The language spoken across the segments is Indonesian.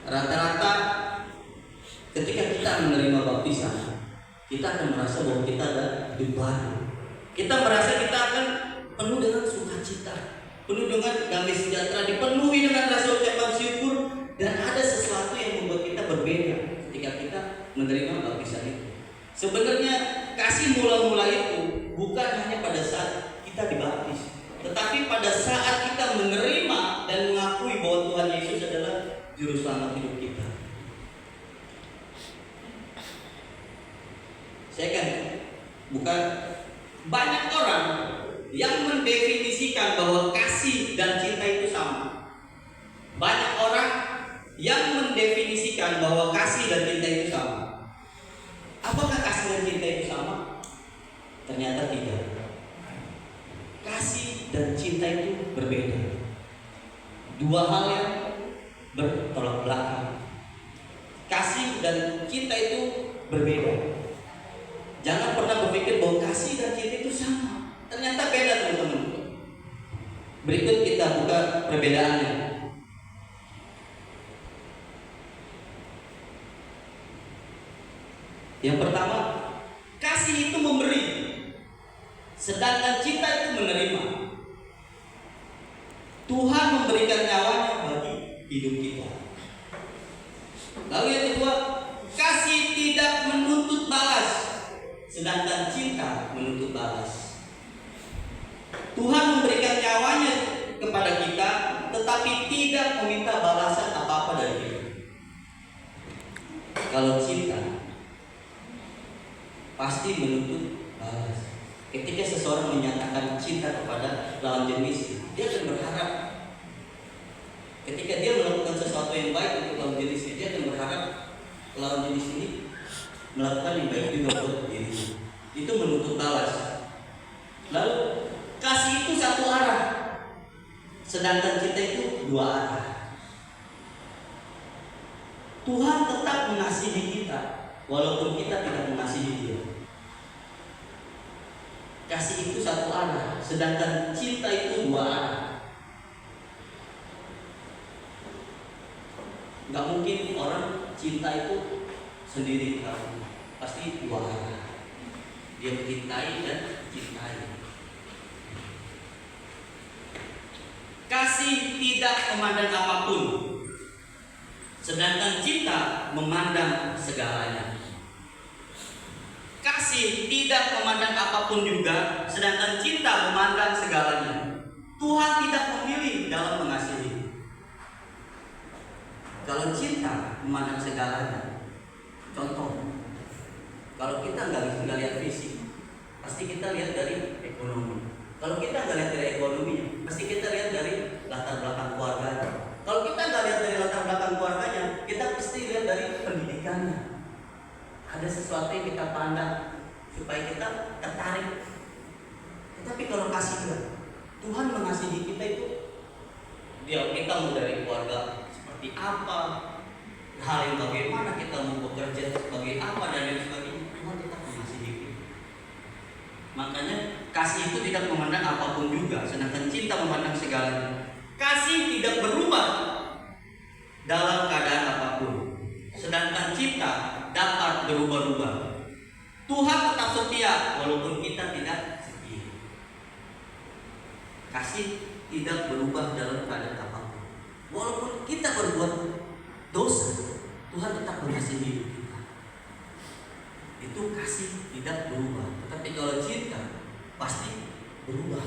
Rata-rata ketika kita menerima baptisan, kita akan merasa bahwa kita ada hidup baru. Kita merasa kita akan penuh dengan sukacita, penuh dengan damai sejahtera, dipenuhi dengan rasa ucapan syukur, dan ada sesuatu yang membuat kita berbeda ketika kita menerima baptisan itu. Sebenarnya kasih mula-mula itu bukan hanya pada saat kita dibaptis, tetapi pada saat kita menerima dan mengakui bahwa Tuhan Yesus adalah juru selamat hidup kita. Saya kan bukan banyak orang yang mendefinisikan bahwa kasih dan cinta itu sama. Banyak orang yang mendefinisikan bahwa kasih dan cinta itu sama. Apakah kasih dan cinta itu sama? Ternyata tidak. Kasih dan cinta itu berbeda. Dua hal yang bertolak belakang. Kasih dan cinta itu berbeda. Jangan pernah berpikir bahwa kasih dan cinta itu sama. Ternyata beda, teman-teman. Berikut kita buka perbedaannya. Yang pertama, kasih itu memberi, sedangkan cinta itu menerima. Tuhan memberikan nyawanya bagi hidup kita. Lalu yang kedua, kasih tidak menuntut balas, sedangkan cinta menuntut balas. Tuhan memberikan nyawanya kepada kita, tetapi tidak meminta balasan apa-apa dari kita. Kalau cinta pasti menuntut balas. Ketika seseorang menyatakan cinta kepada lawan jenis, dia akan berharap. Ketika dia melakukan sesuatu yang baik untuk lawan jenisnya, dia akan berharap lawan jenis ini melakukan yang baik juga buat dirinya. Itu menuntut balas. Lalu kasih itu satu arah, sedangkan cinta itu dua arah. Tuhan tetap mengasihi kita walaupun kita tidak mengasihi Dia. Kasih itu satu arah, sedangkan cinta itu dua arah. Gak mungkin orang cinta itu sendiri, pasti dua arah. Dia mencintai dan cintai. Kasih tidak memandang apapun, sedangkan cinta memandang segalanya. Kasih tidak memandang apapun juga, sedangkan cinta memandang segalanya. Tuhan tidak memilih dalam mengasihi. Kalau cinta memandang segalanya, contoh, kalau kita nggak lihat fisik, pasti kita lihat dari ekonomi. Kalau kita nggak lihat dari ekonominya, pasti kita lihat dari latar belakang keluarganya. Kalau kita nggak lihat dari latar belakang keluarganya, kita pasti lihat dari pendidikannya. Ada sesuatu yang kita pandang supaya kita tertarik. Tetapi kalau kasih Tuhan mengasihi kita itu, kita mau dari keluarga seperti apa, hal yang bagaimana kita mau bekerja sebagai apa dan lain sebagainya, Tuhan tetap mengasihi kita. Makanya kasih itu tidak memandang apapun juga, sedangkan cinta memandang segalanya. Kasih tidak berubah dalam keadaan apapun, sedangkan cinta dapat berubah-ubah. Tuhan tetap setia walaupun kita tidak setia. Kasih tidak berubah dalam keadaan apapun. Walaupun kita berbuat dosa, Tuhan tetap mengasihi kita. Itu kasih tidak berubah. Tetapi kalau cinta pasti berubah.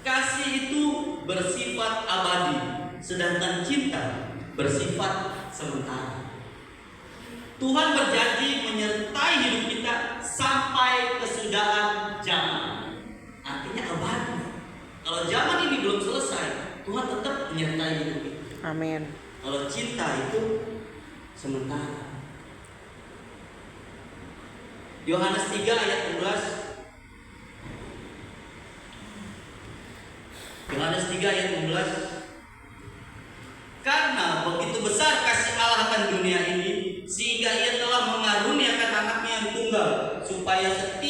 Kasih itu bersifat abadi, sedangkan cinta bersifat sementara. Tuhan berjanji menyertai hidup kita sampai kesudahan zaman. Artinya abadi. Kalau zaman ini belum selesai, Tuhan tetap menyertai hidup kita. Amin. Kalau cinta itu sementara. Yohanes 3 ayat 16. Yohanes 3 ayat 16. Karena begitu besar kasih Allah akan dunia ini, sehingga Ia telah mengaruniakan anaknya yang tunggal, supaya setiap